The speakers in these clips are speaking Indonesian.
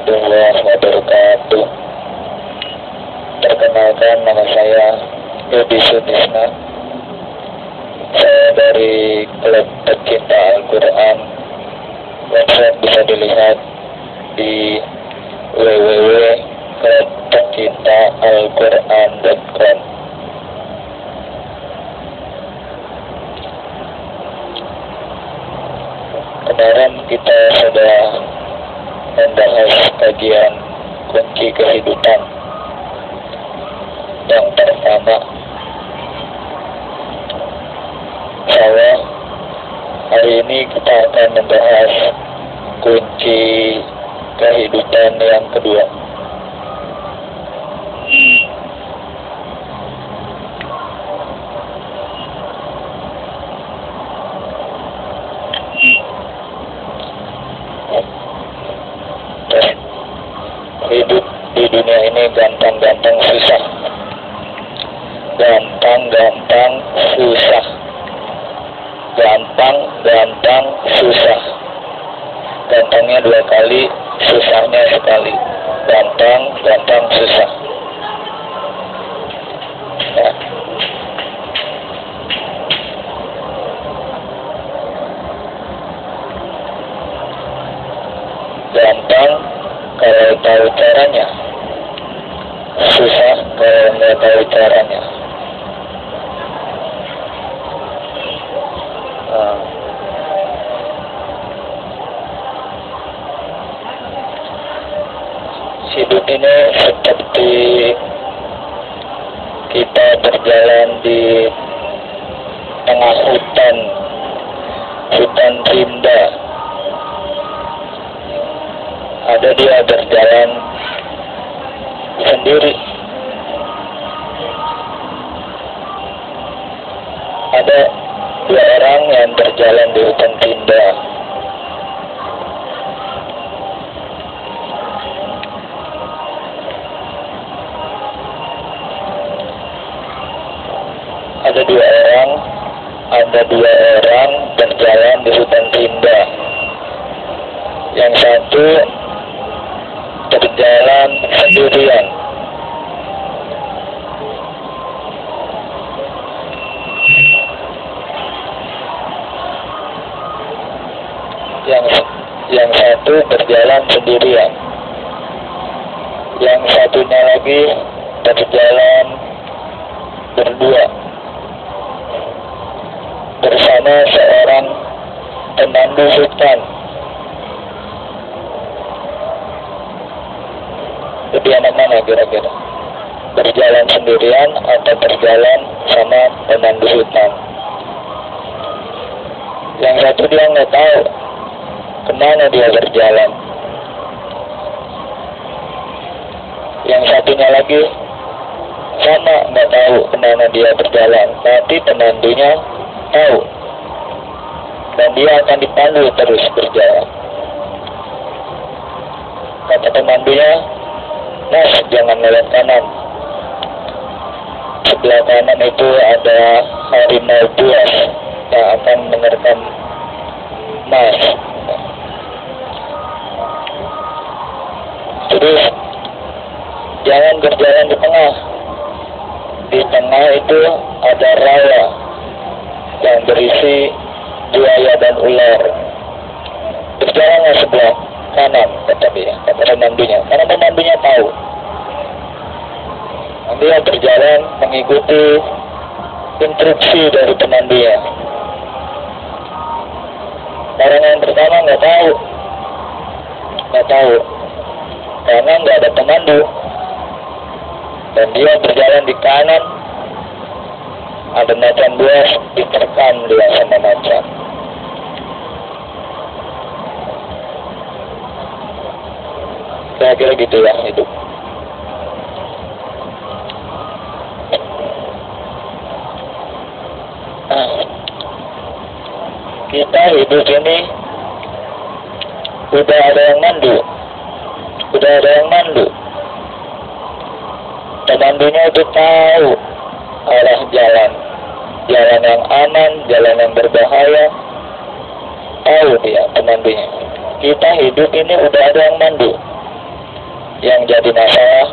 warahmatullahi wabarakatuh. Perkenalkan, nama saya Yudi Sutisna. Saya dari Klub Pecinta Al-Quran. Website bisa dilihat di www.klubpecintaalquran.com. Kemarin kita sudah membahas kajian kunci kehidupan. Yang pertama, saya hari ini kita akan membahas kunci kehidupan yang kedua. Hidup di dunia ini gampang-gampang susah. Gampang-gampang susah. Gampang-gampang susah. Gampangnya 2 kali, susahnya sekali. Gampang-gampang susah. Nah. Gampang kalau tahu caranya, susah kalau nggak tahu caranya. Hidup ini seperti kita berjalan di tengah hutan rimba. Ada dia berjalan sendiri. Ada 2 orang yang berjalan di hutan rimba. Ada dua orang berjalan di hutan rimba. Yang satu berjalan sendirian. Yang satu berjalan sendirian. Yang satunya lagi berjalan berdua bersama seorang pemandu hutan. Lebih enak mana kira-kira? Berjalan sendirian atau berjalan sama pemandu hutan? Yang satu dia nggak tahu kemana dia berjalan. Yang satunya lagi sama nggak tahu kemana dia berjalan, tapi pemandunya tahu dan dia akan dipandu terus berjalan. Kata pemandunya, "Mas, jangan lewat kanan. Sebelah kanan itu ada harimau buas yang akan menerkam Mas." Terus jangan berjalan di tengah. Di tengah itu ada rawa yang berisi buaya dan ular. Berjalanlah sebelah kanan, kata pemandunya. Karena pemandunya tahu. Dia berjalan mengikuti instruksi dari pemandunya. Orang yang pertama nggak tahu, karena nggak ada pemandu. Dan dia berjalan di kanan, ada macan buas diterkam dia sama macan. Kira-kira gitu ya hidup. Kita hidup ini udah ada yang mandu. Pemandunya itu tahu arah jalan yang aman, jalan yang berbahaya, tahu dia pemandunya. Kita hidup ini udah ada yang mandu. yang jadi masalah,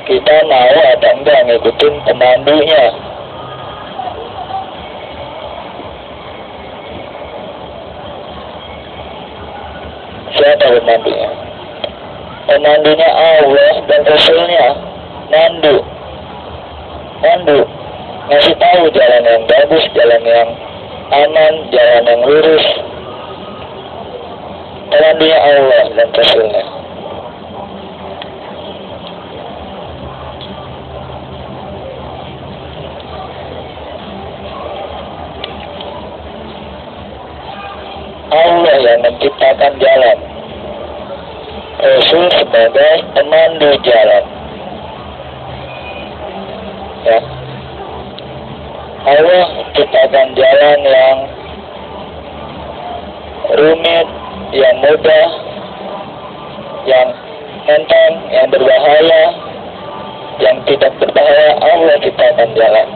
kita mau atau enggak ngikutin pemandunya. Siapa pemandunya? Pemandunya Allah dan Rasulnya. Mandu, ngasih tahu jalan yang bagus, jalan yang aman, jalan yang lurus. Pemandunya Allah dan Rasulnya. Allah yang menciptakan jalan, Rasul sebagai pemandu jalan. Ya, Allah menciptakan jalan yang rumit, yang mudah, yang enteng, yang berbahaya, yang tidak berbahaya. Allah ciptakan jalan.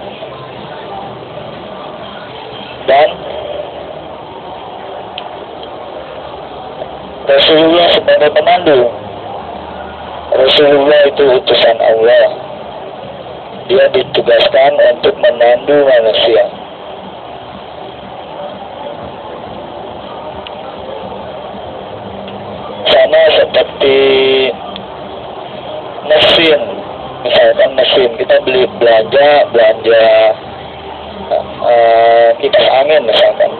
Dan Rasulullah sebagai pemandu. Rasulullah itu utusan Allah. Dia ditugaskan untuk memandu manusia. Sama seperti mesin. Misalkan mesin, kita beli belanja kipas angin misalkan.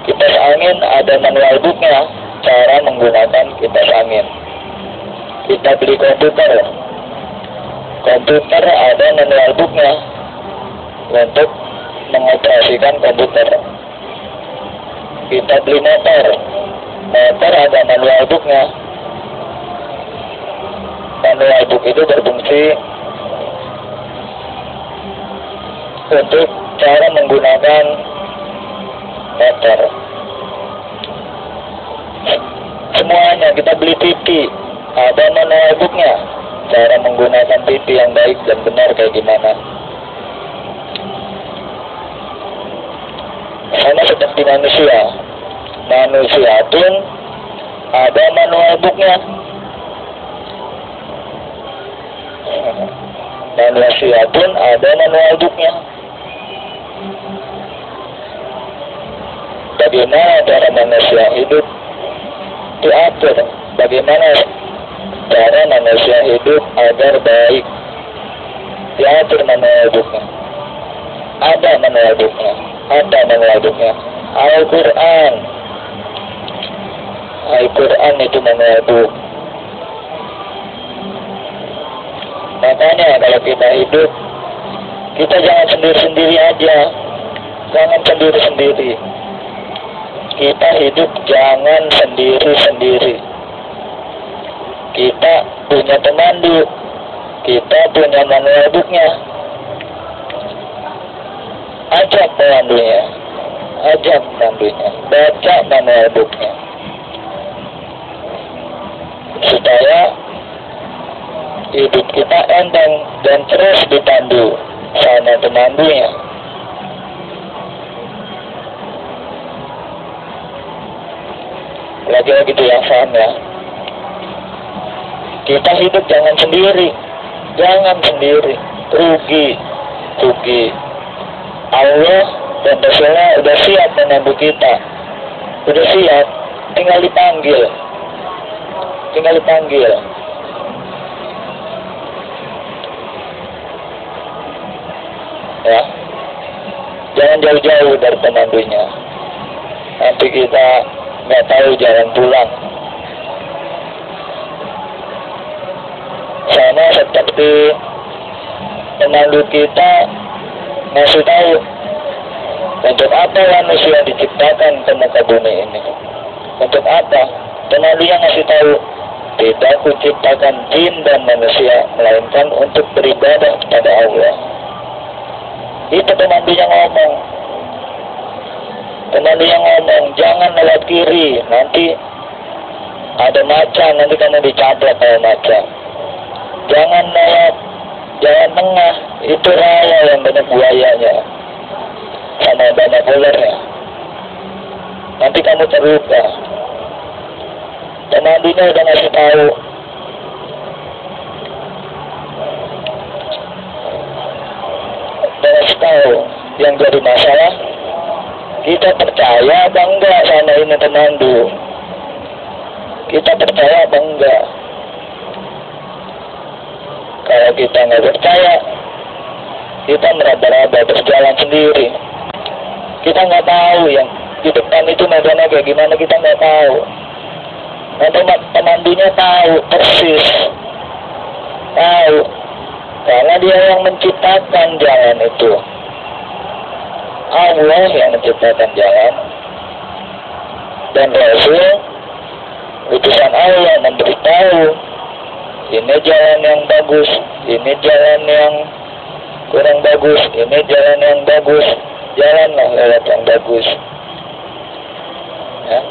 Kipas angin ada manual booknya, cara menggunakan kipas angin. Kita beli komputer ada manual booknya untuk mengoperasikan komputer. Kita beli motor ada manual booknya. Manual book itu berfungsi untuk cara menggunakan motor. Semuanya, kita beli TV ada manual booknya, cara menggunakan TV yang baik dan benar kayak gimana. Sama seperti manusia pun ada manual booknya. Manusia pun ada manual booknya. Bagaimana cara manusia hidup diatur, bagaimana cara manusia hidup agar baik, diatur manual booknya. Ada manual booknya. Al-Quran itu manual book. Makanya kalau kita hidup, kita jangan sendiri-sendiri aja. Jangan sendiri-sendiri. Kita hidup jangan sendiri-sendiri. Kita punya pemandu. Kita punya manual booknya. Ajak pemandunya. Baca manual booknya. Supaya hidup kita enteng dan terus dipandu sama pemandunya. Lagi-lagi itu yang paham ya. Kita hidup jangan sendiri. Rugi. Allah dan Rasulullah udah siap memandu kita. Udah siap, tinggal dipanggil. Ya, jangan jauh-jauh dari pemandunya. Nanti kita nggak tahu jalan pulang. Sama seperti pemandu kita ngasih tahu untuk apa manusia diciptakan ke muka bumi ini. Untuk apa? Pemandunya ngasih tahu, tidak kuciptakan jin dan manusia melainkan untuk beribadah kepada Allah. Itu pemandunya ngomong. Jangan lewat kiri, nanti ada macan, nanti kamu dicaplok kayak macan. Jangan lewat jalan tengah, itu raya yang banyak buayanya sama banyak ularnya. Nanti kamu terluka. Pemandunya udah ngasih tahu, tahu. Yang jadi masalah, kita percaya apa enggak sama ini pemandu? Kita percaya apa enggak? Kalau kita nggak percaya, kita meraba-raba berjalan sendiri. Kita nggak tahu yang di depan itu medannya kayak gimana, kita nggak tahu. Nanti pemandunya tahu persis, tahu, karena dia yang menciptakan jalan itu. Allah yang menciptakan jalan, dan Rasul utusan Allah memberitahu ini jalan yang bagus, ini jalan yang kurang bagus, ini jalan yang bagus, jalanlah lewat yang bagus. Ya.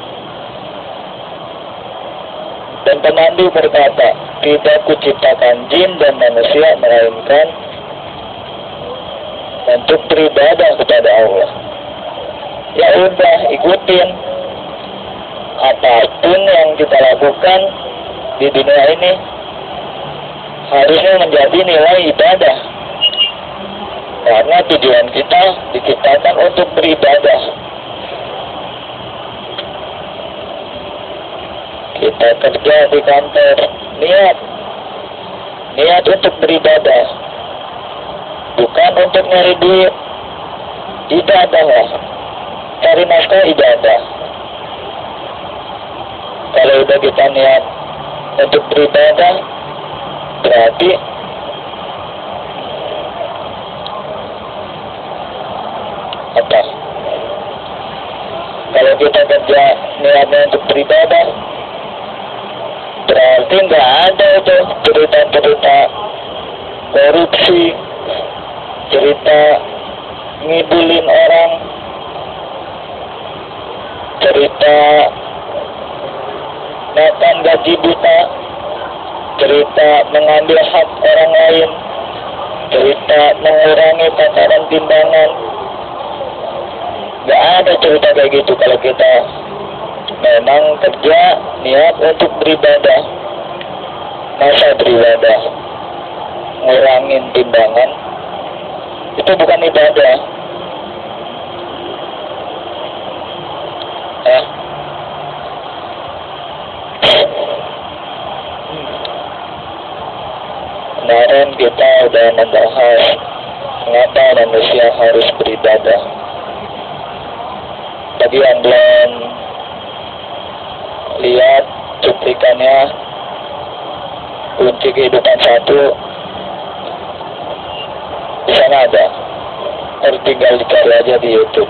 Dan pemandu berkata, tidak kuciptakan jin dan manusia melainkan untuk beribadah kepada Allah. Ya udah, ikutin apapun yang kita lakukan di dunia ini harusnya menjadi nilai ibadah, karena tujuan kita diciptakan untuk beribadah. Kita kerja di kantor, niat untuk beribadah, bukan untuk nyari duit. Ibadah lah, cari nafkah ibadah. Kalau udah kita niat untuk beribadah, berarti apa? Kalau kita kerja niatnya untuk beribadah, berarti nggak ada itu cerita-cerita korupsi, cerita ngibulin orang, cerita makan gaji buta, cerita mengambil hak orang lain, cerita mengurangi takaran timbangan. Gak ada cerita kayak gitu kalau kita memang kerja niat untuk beribadah. Masa beribadah ngurangin timbangan, itu bukan ibadah. Ya. Kemarin kita udah membahas mengapa manusia harus beribadah. Bagi yang belum lihat cuplikannya Kunci Kehidupan 1, di sana ada. Tinggal dicari aja di YouTube.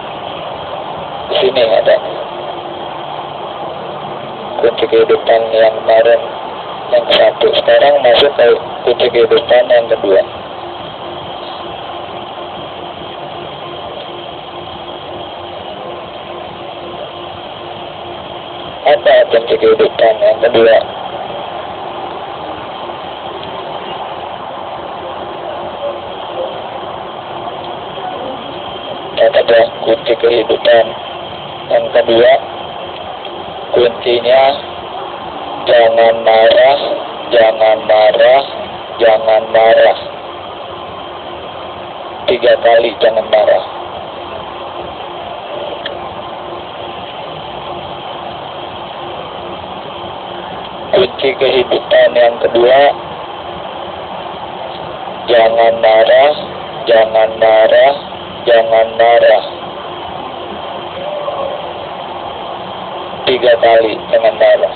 Di sini ada Kunci Kehidupan yang kemarin yang satu. Sekarang masuk ke Kunci Kehidupan yang kedua. Apa kunci kehidupan yang kedua? Kata kunci kehidupan yang kedua, kuncinya jangan marah, jangan marah, jangan marah. 3 kali jangan marah. Kunci kehidupan yang kedua, jangan marah, jangan marah, jangan marah. 3 kali jangan marah.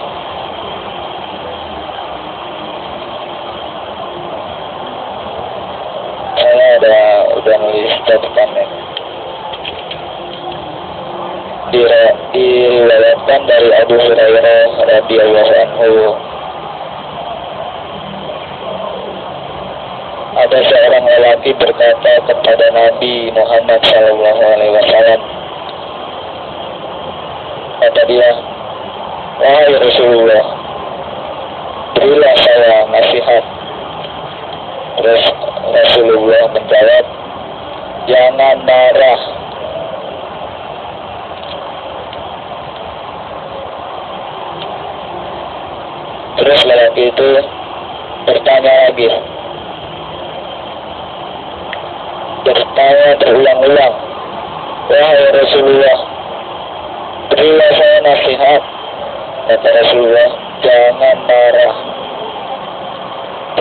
Saya udah nulis catatannya. Diriwayatkan dari Abu Hurairah radhiyallahu anhu, ada seorang lelaki berkata kepada Nabi Muhammad SAW, kata dia, wahai Rasulullah, berilah saya nasihat. Terus Rasulullah menjawab, jangan marah. Terus lelaki itu bertanya lagi, Doanya terulang-ulang. Wahai Rasulullah, berilah saya nasihat. Kata Rasulullah, jangan marah.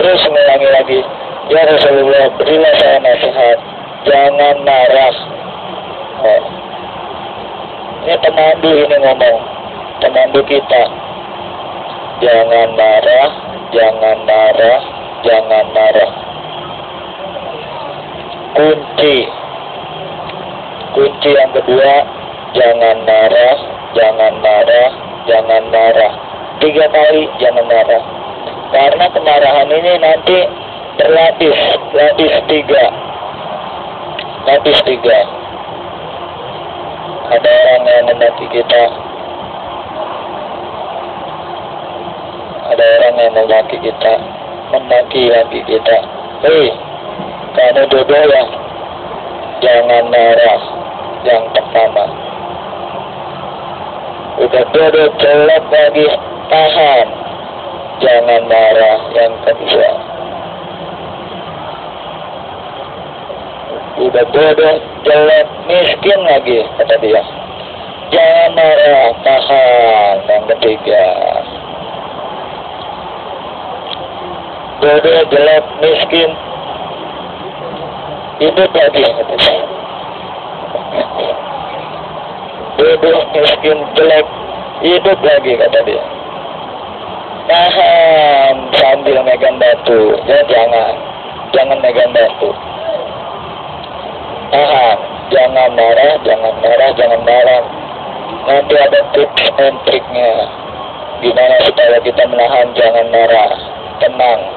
Terus mengulangi lagi, ya Rasulullah, berilah saya nasihat, jangan marah. Oh. Ini pemandu ini ngomong, pemandu kita. Jangan marah, jangan marah, jangan marah. Kunci yang kedua, jangan marah, jangan marah, jangan marah. 3 kali jangan marah. Karena kemarahan ini nanti berlapis, lapis 3. Ada orang yang memaki kita. Ada orang yang memaki kita, memaki kita. Hei, kamu bodoh ya? Jangan marah. Yang pertama. Udah bodoh, jelek lagi, tahan. Jangan marah. Yang kedua. Udah bodoh, jelek, miskin lagi, kata dia. Jangan marah, tahan. Yang ketiga. Bodoh, jelek, miskin, hidup lagi, kata dia. Bodoh, miskin, jelek, hidup lagi, kata dia. Tahan sambil megang batu. Ya jangan megang batu. Tahan, jangan marah, jangan marah, jangan marah. Nanti ada tips and triknya. Gimana supaya kita menahan jangan marah, tenang.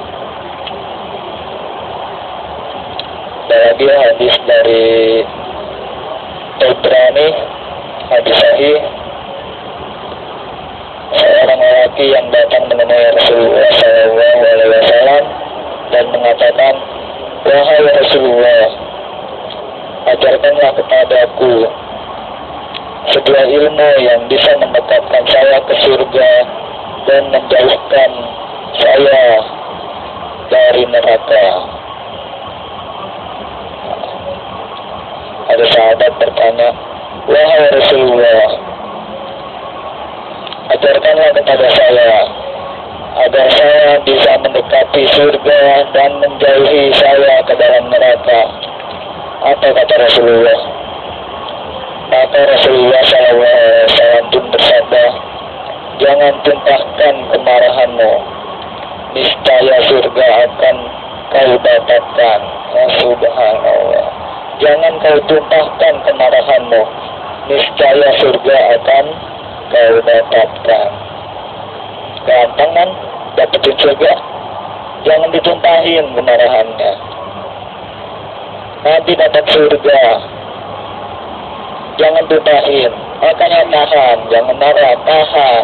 Ada lagi hadis dari Tabrani, hadis sahih. Seorang lelaki yang datang menemui Rasulullah SAW dan mengatakan, wahai Rasulullah, ajarkanlah kepadaku sebuah ilmu yang bisa mendekatkan saya ke surga dan menjauhkan saya dari neraka. Ada sahabat bertanya, wahai Rasulullah, ajarkanlah kepada saya agar saya bisa mendekati surga dan menjauhi saya ke dalam neraka. Apa kata Rasulullah? Maka Rasulullah SAW pun bersabda, jangan tumpahkan kemarahanmu, niscaya surga akan kau dapatkan. Ya subhanallah. Jangan kau tumpahkan kemarahanmu, niscaya surga akan kau dapatkan. Gampang kan dapetin surga? Jangan ditumpahin kemarahannya, nanti dapat surga. Jangan tumpahin, makanya tahan, jangan marah, tahan.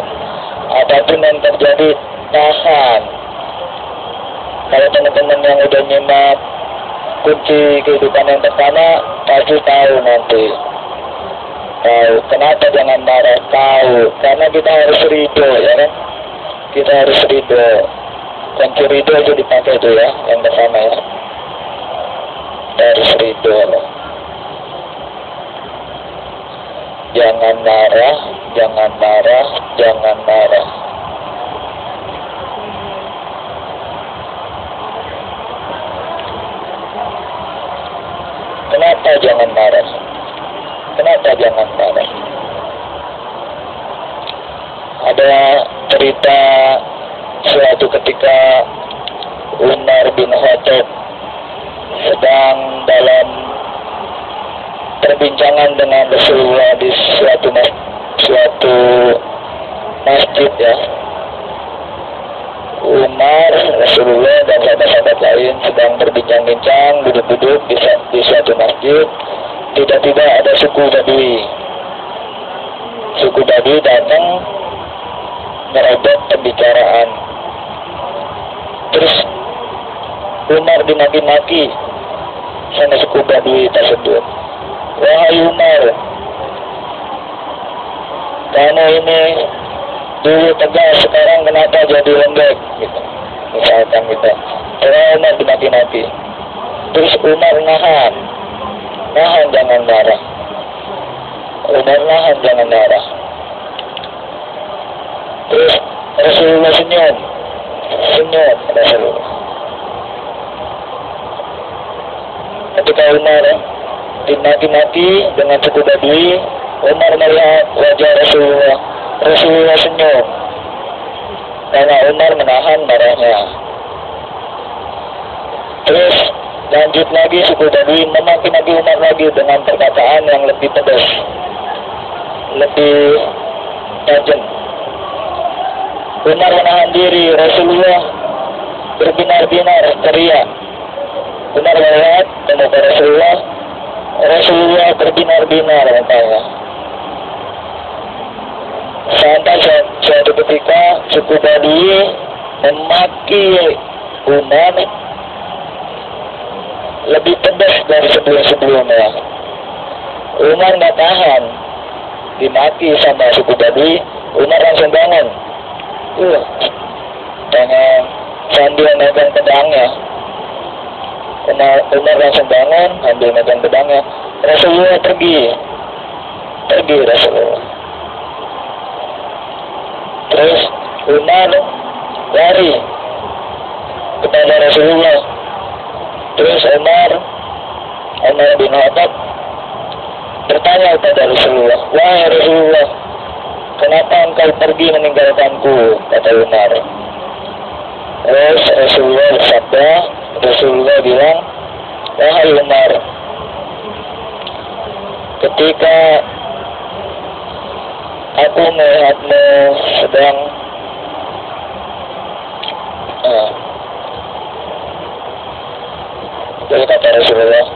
Apapun yang terjadi, tahan. Kalau teman-teman yang udah nyimak kunci kehidupan yang pertama, pasti tahu nanti. Tahu kenapa jangan marah, tahu karena kita harus ridho, ya kan? Kita harus ridho. Kunci ridho itu dipakai itu ya, yang pertama ya. Kita harus ridho. Jangan marah, jangan marah, jangan marah. Kenapa jangan marah? Kenapa jangan marah? Ada cerita suatu ketika Umar bin Khattab sedang dalam perbincangan dengan Rasulullah di suatu masjid ya. Umar, Rasulullah dan sahabat-sahabat lain sedang berbincang-bincang, duduk-duduk di suatu masjid. Tiba-tiba ada suku Badui. Suku Badui datang merobek pembicaraan. Terus Umar dimaki-maki sama suku Badui tersebut. Wahai Umar, kamu ini dulu tegas, sekarang kenapa jadi lembek? Gitu. Misalkan gitu. Terus Umar dimaki-maki. Terus Umar nahan. nahan jangan marah. Umar nahan jangan marah. Terus Rasulullah senyum Rasulullah. Ketika Umar dimaki-maki dengan suku Badui, Umar melihat wajah Rasulullah. Rasulullah senyum karena Umar menahan marahnya. Terus lanjut lagi suku Badui memaki-maki Umar lagi dengan perkataan yang lebih pedas, lebih tajam. Umar menahan diri. Rasulullah berbinar-binar teriak. Umar melihat kemuka Rasulullah berbinar-binar katanya. Sampai suatu ketika suku Badui memaki Umar lebih pedas dari sebelum-sebelumnya. Umar nggak tahan dimaki sama suku Badui. Umar langsung bangun, dengan sambil megang pedangnya. Umar langsung bangun sambil megang pedangnya. Rasulullah pergi Rasulullah. Terus Umar lari kepada Rasulullah. Terus Umar bin Khattab bertanya kepada Rasulullah, "Wahai Rasulullah, kenapa engkau pergi meninggalkanku?" kata Umar. Terus Rasulullah bersabda, Rasulullah bilang, "Wahai Umar, ketika aku melihatmu sedang jadi kata Rasulullah,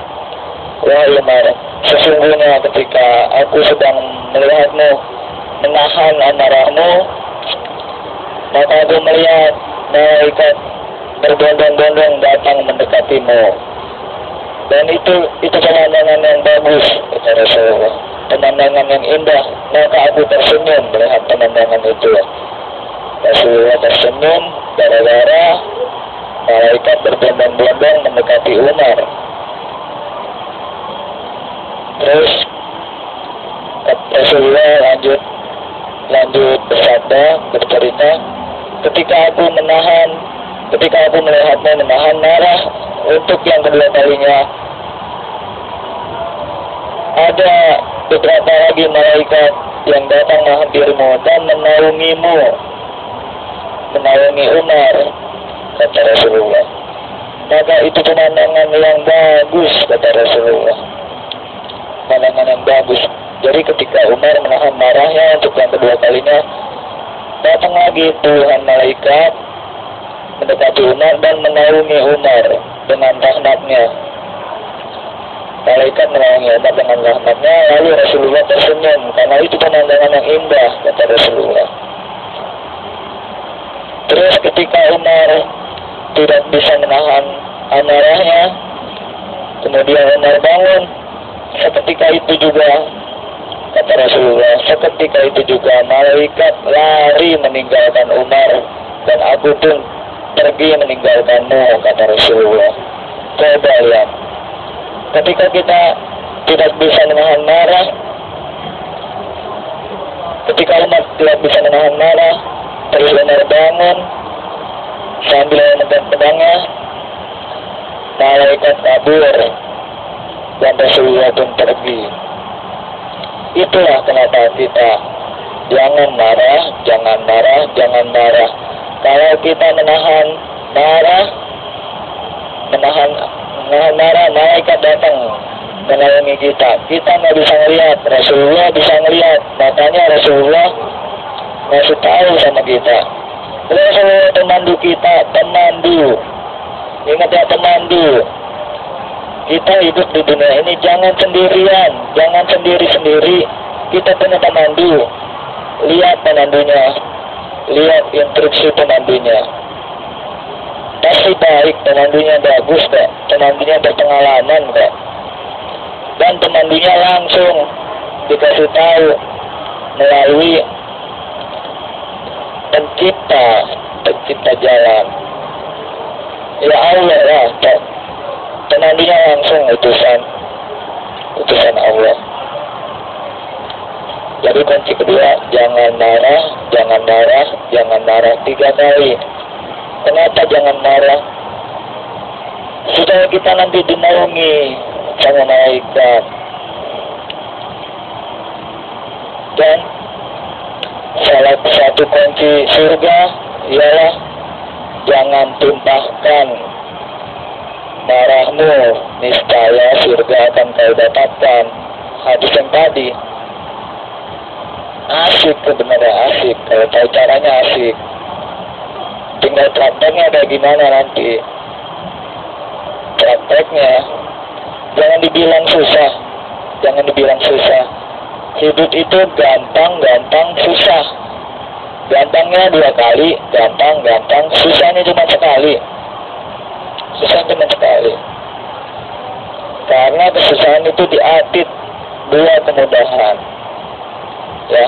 wahai Umar, sesungguhnya ketika aku sedang melihatmu menahan amarahmu, maka aku melihat malaikat berbondong-bondong datang mendekatimu. Dan itu pemandangan yang bagus," kata Rasulullah. "Pemandangan yang indah, maka aku tersenyum melihat pemandangan itu." Rasulullah tersenyum gara-gara malaikat berbondong-bondong mendekati Umar. Terus Rasulullah lanjut bersabda, bercerita, ketika aku melihatmu menahan marah untuk yang kedua kalinya, ada beberapa lagi malaikat yang datang menghampirimu dan menaungi Umar, kata Rasulullah. Maka itu pemandangan yang bagus, kata Rasulullah. Pemandangan yang bagus. Jadi ketika Umar menahan marahnya untuk yang kedua kalinya, datang lagi puluhan malaikat mendekati Umar dan menaungi Umar dengan rahmatnya. Malaikat menaungi Umar dengan rahmatnya, lalu Rasulullah tersenyum karena itu pemandangan yang indah, kata Rasulullah. Terus ketika Umar tidak bisa menahan amarahnya, kemudian Umar bangun, seketika itu juga, kata Rasulullah, seketika itu juga malaikat lari meninggalkan Umar dan aku pun pergi meninggalkanmu, kata Rasulullah. Coba lihat, ketika kita tidak bisa menahan marah, ketika Umar tidak bisa menahan marah, terus Umar bangun sambil memegang pedangnya, malaikat kabur dan Rasulullah pun pergi. Itulah kenapa kita jangan marah. Kalau kita menahan marah, malaikat datang menaungi kita. Kita nggak bisa ngelihat, Rasulullah bisa ngelihat. Makanya Rasulullah ngasih tahu sama kita. Rasulullah pemandu kita, pemandu. Ingat ya, pemandu. Kita hidup di dunia ini jangan sendirian, jangan sendiri-sendiri. Kita punya pemandu. Lihat pemandunya, lihat instruksi pemandunya. Pasti baik, pemandunya bagus kok, pemandunya berpengalaman kok. Dan pemandunya langsung dikasih tahu melalui pencipta jalan. Ya Allah lah, pemandunya langsung utusan. putusan Allah. Jadi kunci kedua, jangan marah, jangan marah, jangan marah 3 kali. Kenapa jangan marah? Supaya kita nanti dinaungi sama malaikat. Dan salah satu kunci surga ialah jangan tumpahkan marahmu, niscaya surga akan kau dapatkan. Hadis yang tadi asik, sebenarnya asik, kalau tahu caranya asik, tinggal prakteknya kayak gimana nanti. Prakteknya jangan dibilang susah, jangan dibilang susah. Hidup itu gampang susah. Gampangnya 2 kali, gampang, susahnya cuma sekali. Susah cuma sekali. Karena kesusahan itu diapit 2 kemudahan. Ya.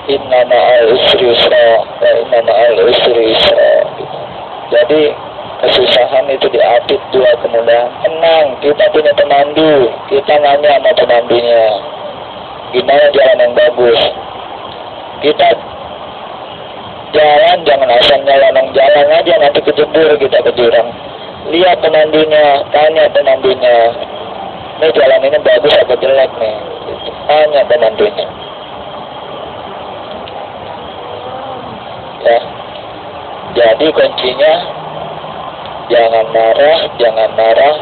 Inna ma'al usri yusra wa inna ma'al usri yusra. Jadi kesusahan itu diapit 2 kemudahan. Tenang, kita punya pemandu. Kita nanya sama pemandunya, gimana jalan yang bagus. Kita jalan jangan asal nyelonong jalan aja, nanti kejebur kita ke jurang. Lihat pemandunya, tanya pemandunya, ini jalan ini bagus atau jelek nih. Tanya pemandunya. Ya. Jadi kuncinya jangan marah, jangan marah,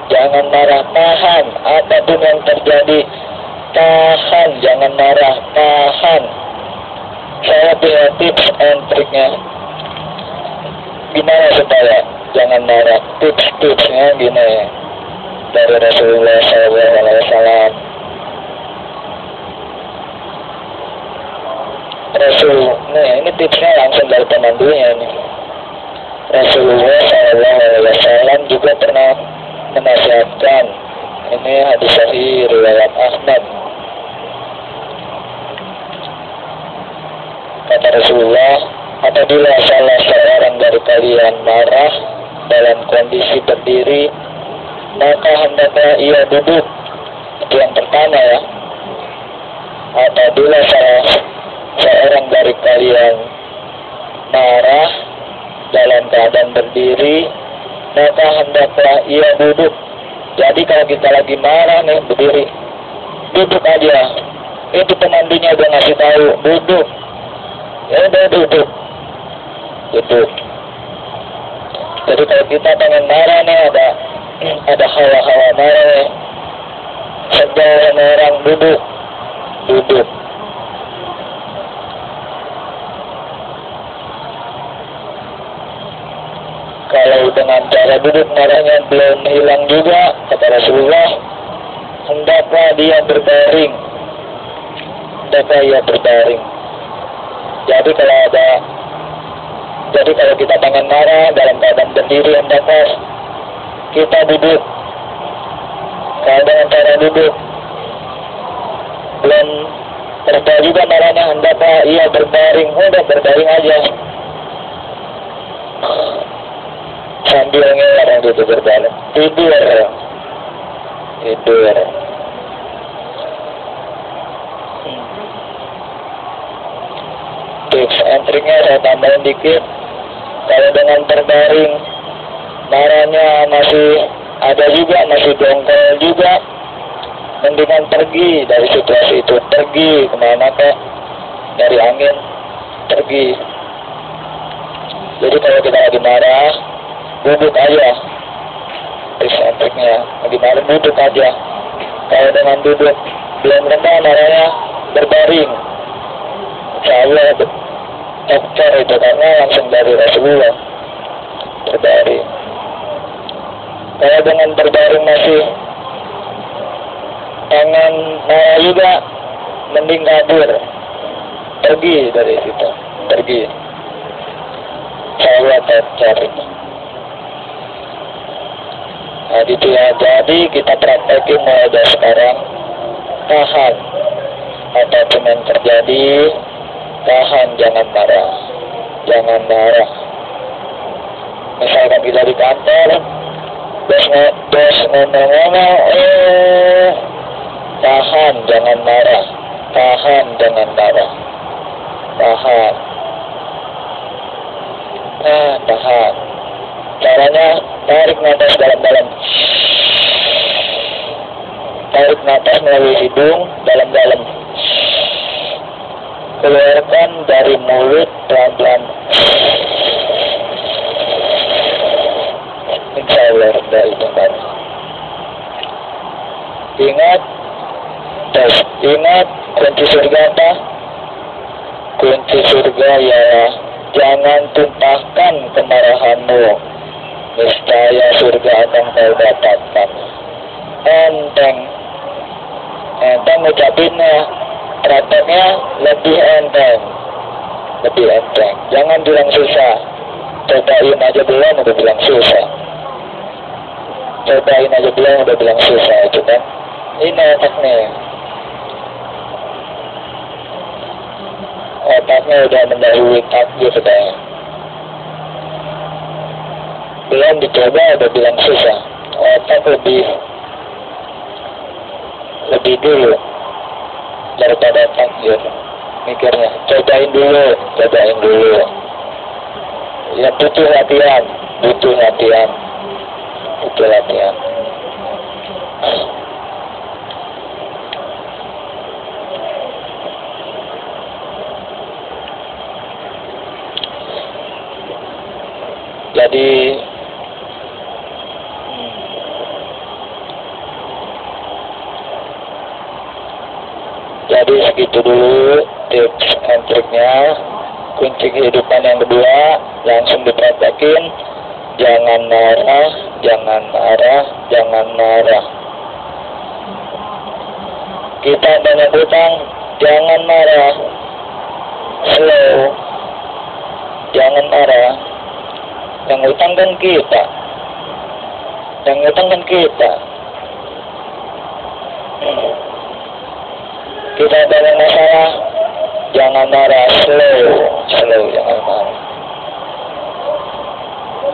jangan marah. Tahan apapun yang terjadi. Tahan, jangan marah, tahan. Saya punya tips and triknya gimana supaya jangan marah. Tips-tipsnya gini dari Rasulullah SAW. Ini tipsnya langsung dari pemandunya nih. Rasulullah SAW juga pernah menasihatkan. Ini hadis sahih riwayat Ahmad. Kata Rasulullah, apabila salah seorang dari kalian marah dalam kondisi berdiri, maka hendaklah ia duduk. Itu yang pertama ya. Apabila salah seorang dari kalian marah dalam keadaan berdiri, maka hendaklah ia duduk. Jadi kalau kita lagi marah nih, berdiri, duduk aja. Itu pemandunya udah ngasih tahu, duduk. Ya udah duduk. Jadi kalau kita pengen marah nih, ada hawa-hawa marah nih, sedang orang duduk. Kalau dengan cara duduk marahnya belum hilang juga, kata Rasulullah, hendaklah dia berbaring. Jadi kalau kita pengen marah dalam keadaan berdiri, hendaklah kita duduk. Kalau dengan cara duduk belum terbawa juga marahnya, hendaklah ia berbaring. Udah berbaring aja. Sambil ngelarang gitu berbaring. Tidur. Tips and triknya saya tambahin dikit. Kalau dengan berbaring marahnya masih ada juga, masih dongkol juga, mendingan pergi dari situasi itu. Pergi kemana kek, dari angin, pergi. Jadi kalau kita lagi marah, duduk aja. Tips and triknya, lagi marah duduk aja. Kalau dengan duduk belum reda marahnya, berbaring. Saya dokter itu karena langsung dari Rasulullah, berbaring. Kalau dengan berbaring masih pengen marah juga, mending kabur, pergi dari situ, pergi. Saya cari. Nah gitu ya. Jadi kita praktekin mulai dari sekarang. Tahan apapun yang terjadi. Tahan, jangan marah. Misalkan kita di kantor, bos ngomong-ngomong, tahan jangan marah, tahan jangan marah, tahan. Nah, tahan. Caranya tarik nafas dalam-dalam, tarik nafas melalui hidung dalam-dalam, keluarkan dari mulut pelan-pelan. Insya Allah rendah itu kan. Ingat kunci surga apa? Kunci surga ialah jangan tumpahkan kemarahanmu, niscaya surga akan kau dapatkan. Enteng ucapinnya, prakteknya lebih enteng. Jangan bilang susah. Cobain aja belum udah bilang susah. Itu kan. Ini otaknya udah mendahului takdir katanya. Belum dicoba udah bilang susah. Otak lebih dulu daripada takdir mikirnya. Cobain dulu. Ya butuh latihan. Jadi segitu dulu tips and triknya. Kunci kehidupan yang kedua langsung dipraktekin. Jangan marah. Kita banyak hutang, jangan marah. Slow. Jangan marah. Yang hutang kan kita. Kita banyak masalah, jangan marah. Slow, jangan marah.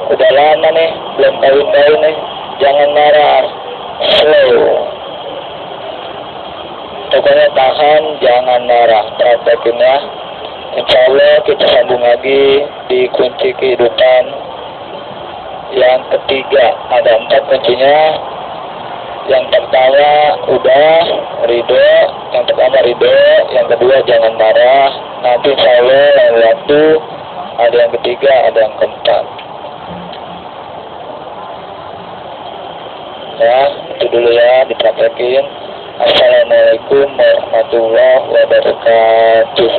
Udah lama nih, belum kawin nih, jangan marah. Slow. Pokoknya tahan, jangan marah. Praktekin ya. Insya Allah kita sambung lagi di kunci kehidupan yang ketiga. Ada 4 kuncinya. Yang pertama udah ridho, yang kedua jangan marah. Nanti insya Allah lain waktu ada yang ketiga, ada yang keempat. Ya, itu dulu ya, dipraktekin. Assalamualaikum warahmatullahi wabarakatuh.